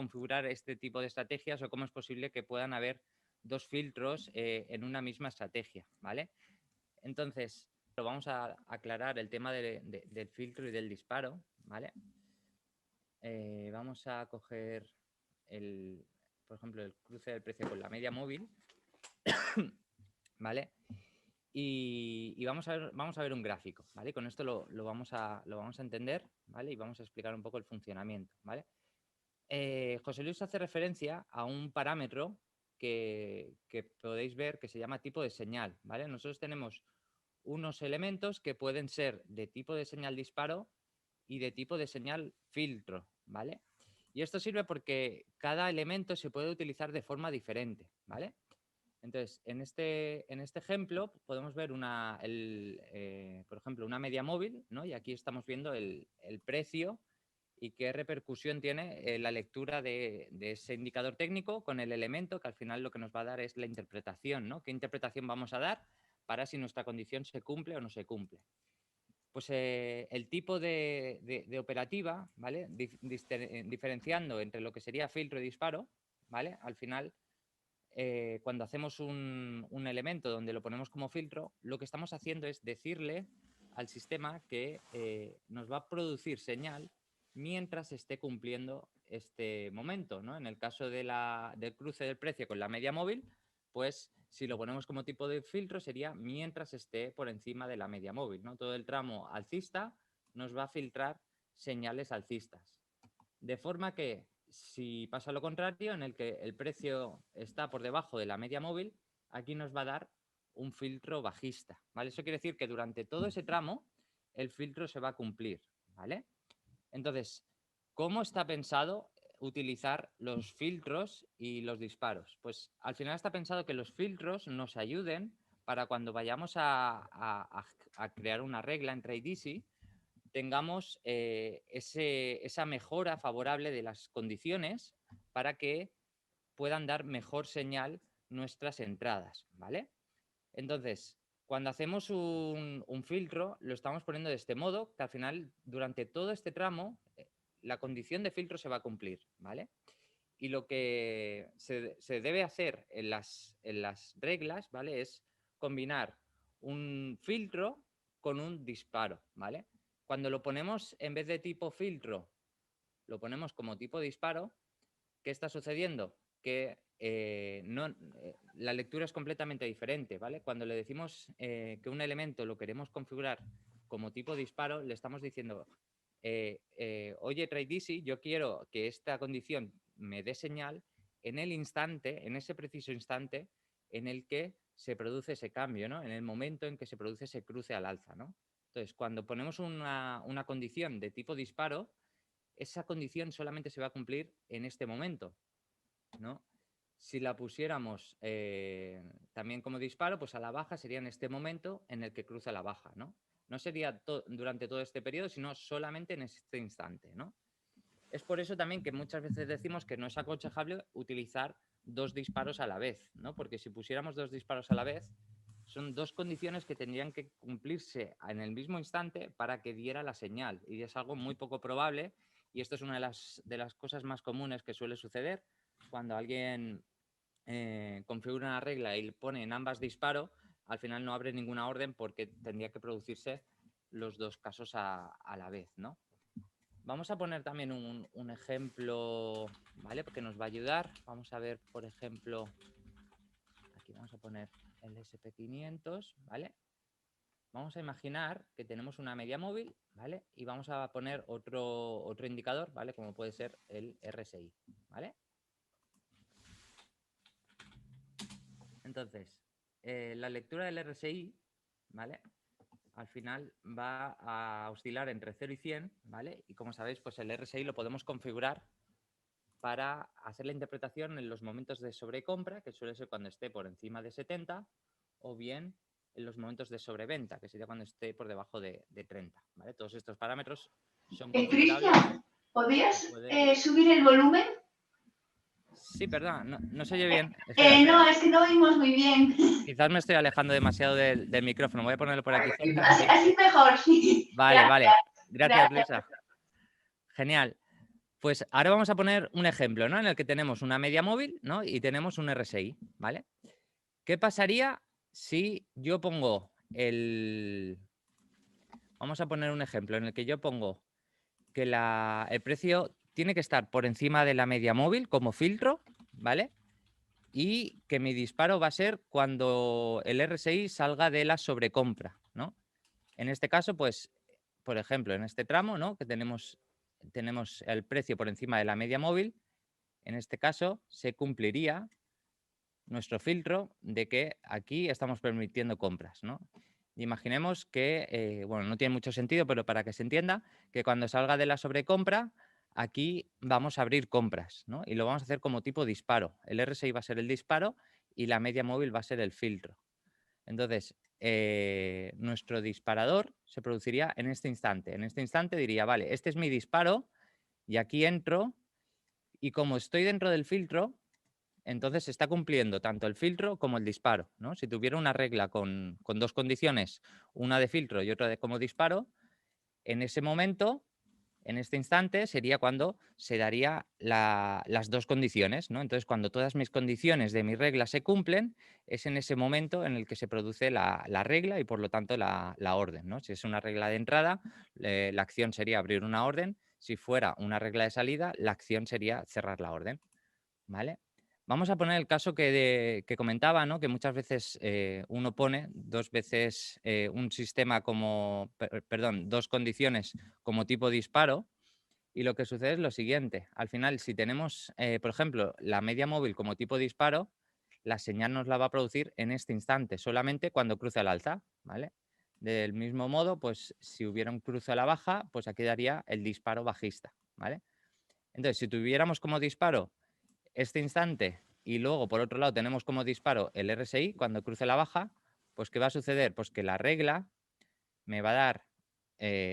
configurar este tipo de estrategias o cómo es posible que puedan haber dos filtros en una misma estrategia, ¿vale? Entonces, vamos a aclarar el tema del filtro y del disparo, ¿vale? Vamos a coger, por ejemplo, el cruce del precio con la media móvil, ¿vale? Y vamos a ver un gráfico, ¿vale? Con esto lo vamos a entender, ¿vale? Y vamos a explicar un poco el funcionamiento, ¿vale? José Luis hace referencia a un parámetro que podéis ver que se llama tipo de señal, ¿vale? Nosotros tenemos unos elementos que pueden ser de tipo de señal disparo y de tipo de señal filtro, ¿vale? Y esto sirve porque cada elemento se puede utilizar de forma diferente, ¿vale? Entonces, en este ejemplo podemos ver por ejemplo, una media móvil, ¿no? Y aquí estamos viendo el precio y qué repercusión tiene la lectura de ese indicador técnico con el elemento, que al final lo que nos va a dar es la interpretación, ¿no? ¿Qué interpretación vamos a dar para si nuestra condición se cumple o no se cumple? Pues el tipo de operativa, ¿vale? Diferenciando entre lo que sería filtro y disparo, ¿vale? Al final, cuando hacemos un elemento donde lo ponemos como filtro, lo que estamos haciendo es decirle al sistema que nos va a producir señal mientras esté cumpliendo este momento, ¿no? En el caso del cruce del precio con la media móvil, pues si lo ponemos como tipo de filtro sería mientras esté por encima de la media móvil, ¿no? Todo el tramo alcista nos va a filtrar señales alcistas. De forma que si pasa lo contrario, en el que el precio está por debajo de la media móvil, aquí nos va a dar un filtro bajista, ¿vale? Eso quiere decir que durante todo ese tramo el filtro se va a cumplir, ¿vale? Entonces, ¿cómo está pensado utilizar los filtros y los disparos? Pues al final está pensado que los filtros nos ayuden para cuando vayamos a crear una regla en Trade Easy, tengamos esa mejora favorable de las condiciones para que puedan dar mejor señal nuestras entradas, ¿vale? Entonces, cuando hacemos un filtro, lo estamos poniendo de este modo, que al final, durante todo este tramo, la condición de filtro se va a cumplir, ¿vale? Y lo que se debe hacer en las reglas, ¿vale? Es combinar un filtro con un disparo, ¿vale? Cuando lo ponemos en vez de tipo filtro, lo ponemos como tipo disparo, ¿qué está sucediendo? Que la lectura es completamente diferente, ¿vale? Cuando le decimos que un elemento lo queremos configurar como tipo disparo, le estamos diciendo, oye, Trade Easy, yo quiero que esta condición me dé señal en el instante, en ese preciso instante en el que se produce ese cambio, ¿no? En el momento en que se produce ese cruce al alza, ¿no? Entonces, cuando ponemos una condición de tipo disparo, esa condición solamente se va a cumplir en este momento, ¿no? Si la pusiéramos también como disparo, pues a la baja sería en este momento en el que cruza la baja, ¿no? No sería durante todo este periodo, sino solamente en este instante, ¿no? Es por eso también que muchas veces decimos que no es aconsejable utilizar dos disparos a la vez, ¿no? Porque si pusiéramos dos disparos a la vez, son dos condiciones que tendrían que cumplirse en el mismo instante para que diera la señal. Y es algo muy poco probable. Y esto es una de las cosas más comunes que suele suceder cuando alguien configura una regla y pone en ambas disparo, al final no abre ninguna orden porque tendría que producirse los dos casos a la vez, ¿no? Vamos a poner también un ejemplo, ¿vale? Porque nos va a ayudar. Vamos a ver, por ejemplo, aquí vamos a poner el SP500, ¿vale? Vamos a imaginar que tenemos una media móvil, ¿vale? Y vamos a poner otro indicador, ¿vale? Como puede ser el RSI, ¿vale? Entonces, la lectura del RSI, ¿vale? Al final va a oscilar entre 0 y 100, ¿vale? Y como sabéis, pues el RSI lo podemos configurar para hacer la interpretación en los momentos de sobrecompra, que suele ser cuando esté por encima de 70, o bien en los momentos de sobreventa, que sería cuando esté por debajo de 30, ¿vale? Todos estos parámetros son configurables. Cristian, ¿podrías subir el volumen? Sí, perdón, no se oye bien. No, es que no oímos muy bien. Quizás me estoy alejando demasiado del micrófono. Voy a ponerlo por aquí cerca. Así mejor, sí. Vale, Gracias. vale. Gracias, Gracias. Luisa. Genial. Pues ahora vamos a poner un ejemplo, ¿no? En el que tenemos una media móvil, ¿no? Y tenemos un RSI, ¿vale? ¿Qué pasaría si yo pongo el... Vamos a poner un ejemplo en el que yo pongo que el precio tiene que estar por encima de la media móvil como filtro, ¿vale? Y que mi disparo va a ser cuando el RSI salga de la sobrecompra, ¿no? En este caso, pues, por ejemplo, en este tramo, ¿no? Que tenemos el precio por encima de la media móvil, en este caso se cumpliría nuestro filtro de que aquí estamos permitiendo compras, ¿no? Imaginemos que, bueno, no tiene mucho sentido, pero para que se entienda, que cuando salga de la sobrecompra, aquí vamos a abrir compras, ¿no? Y lo vamos a hacer como tipo disparo. El RSI va a ser el disparo y la media móvil va a ser el filtro. Entonces, nuestro disparador se produciría en este instante. En este instante diría, vale, este es mi disparo y aquí entro y como estoy dentro del filtro, entonces se está cumpliendo tanto el filtro como el disparo, ¿no? Si tuviera una regla con dos condiciones, una de filtro y otra de como disparo, en ese momento, en este instante, sería cuando se daría las dos condiciones, ¿no? Entonces, cuando todas mis condiciones de mi regla se cumplen, es en ese momento en el que se produce la regla y por lo tanto la orden, ¿no? Si es una regla de entrada, la acción sería abrir una orden. Si fuera una regla de salida, la acción sería cerrar la orden, ¿vale? Vamos a poner el caso que comentaba, ¿no? Que muchas veces uno pone dos veces un sistema como, perdón, dos condiciones como tipo disparo y lo que sucede es lo siguiente. Al final, si tenemos, por ejemplo, la media móvil como tipo disparo, la señal nos la va a producir en este instante, solamente cuando cruce al alza, ¿vale? Del mismo modo, pues si hubiera un cruce a la baja, pues aquí daría el disparo bajista, ¿vale? Entonces, si tuviéramos como disparo este instante y luego por otro lado tenemos como disparo el RSI cuando cruce la baja, pues ¿qué va a suceder? Pues que la regla me va a dar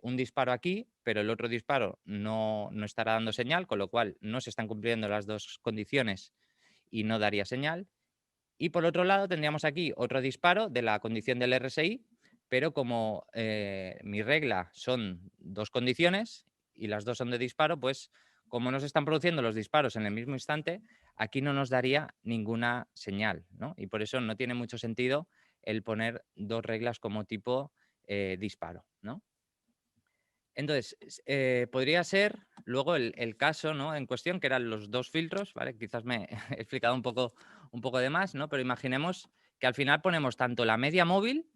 un disparo aquí, pero el otro disparo no estará dando señal, con lo cual no se están cumpliendo las dos condiciones y no daría señal. Y por otro lado tendríamos aquí otro disparo de la condición del RSI, pero como mi regla son dos condiciones y las dos son de disparo, pues como no se están produciendo los disparos en el mismo instante, aquí no nos daría ninguna señal, ¿no? Y por eso no tiene mucho sentido el poner dos reglas como tipo disparo, ¿no? Entonces, podría ser luego el caso, ¿no? En cuestión, que eran los dos filtros, ¿vale? Quizás me he explicado un poco de más, ¿no? Pero imaginemos que al final ponemos tanto la media móvil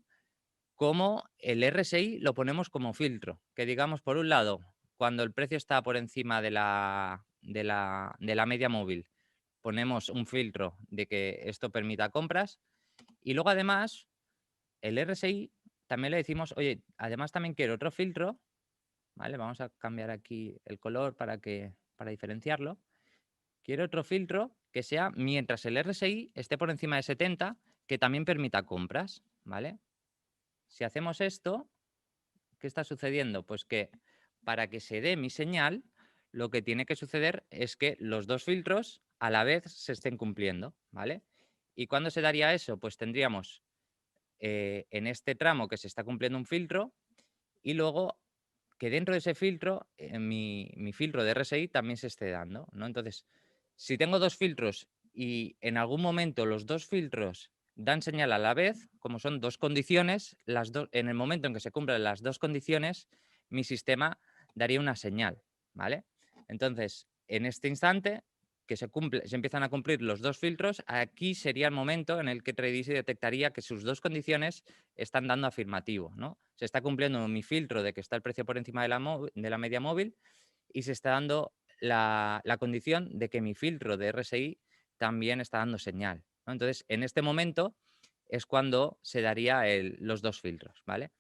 como el RSI lo ponemos como filtro. Que digamos, por un lado, cuando el precio está por encima de la media móvil, ponemos un filtro de que esto permita compras. Y luego, además, el RSI también le decimos, oye, además también quiero otro filtro. ¿Vale? Vamos a cambiar aquí el color para diferenciarlo. Quiero otro filtro que sea mientras el RSI esté por encima de 70, que también permita compras, ¿vale? Si hacemos esto, ¿qué está sucediendo? Pues que para que se dé mi señal, lo que tiene que suceder es que los dos filtros a la vez se estén cumpliendo, ¿vale? ¿Y cuándo se daría eso? Pues tendríamos en este tramo que se está cumpliendo un filtro y luego que dentro de ese filtro, mi filtro de RSI también se esté dando, ¿no? Entonces, si tengo dos filtros y en algún momento los dos filtros dan señal a la vez, como son dos condiciones, en el momento en que se cumplan las dos condiciones, mi sistema daría una señal, ¿vale? Entonces, en este instante que se empiezan a cumplir los dos filtros, aquí sería el momento en el que Tradisi detectaría que sus dos condiciones están dando afirmativo, ¿no? Se está cumpliendo mi filtro de que está el precio por encima de la media móvil y se está dando la condición de que mi filtro de RSI también está dando señal, ¿no? Entonces, en este momento es cuando se daría los dos filtros, ¿vale?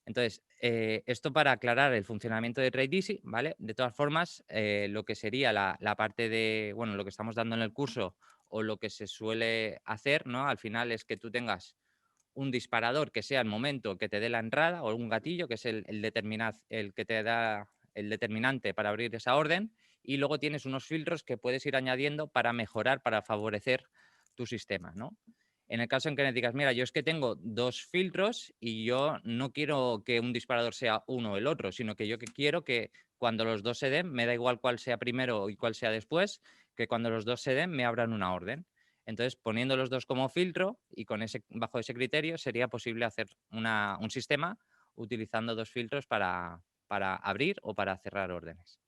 Entonces, esto para aclarar el funcionamiento de TradeEasy, ¿vale? De todas formas, lo que sería la parte de, bueno, lo que estamos dando en el curso o lo que se suele hacer, ¿no? Al final es que tú tengas un disparador que sea el momento que te dé la entrada o un gatillo, que es el que te da el determinante para abrir esa orden, y luego tienes unos filtros que puedes ir añadiendo para mejorar, para favorecer tu sistema, ¿no? En el caso en que me digas, mira, yo es que tengo 2 filtros y yo no quiero que un disparador sea uno o el otro, sino que yo quiero que cuando los dos se den, me da igual cuál sea primero y cuál sea después, que cuando los dos se den me abran una orden. Entonces, poniendo los dos como filtro y bajo ese criterio, sería posible hacer un sistema utilizando 2 filtros para abrir o para cerrar órdenes.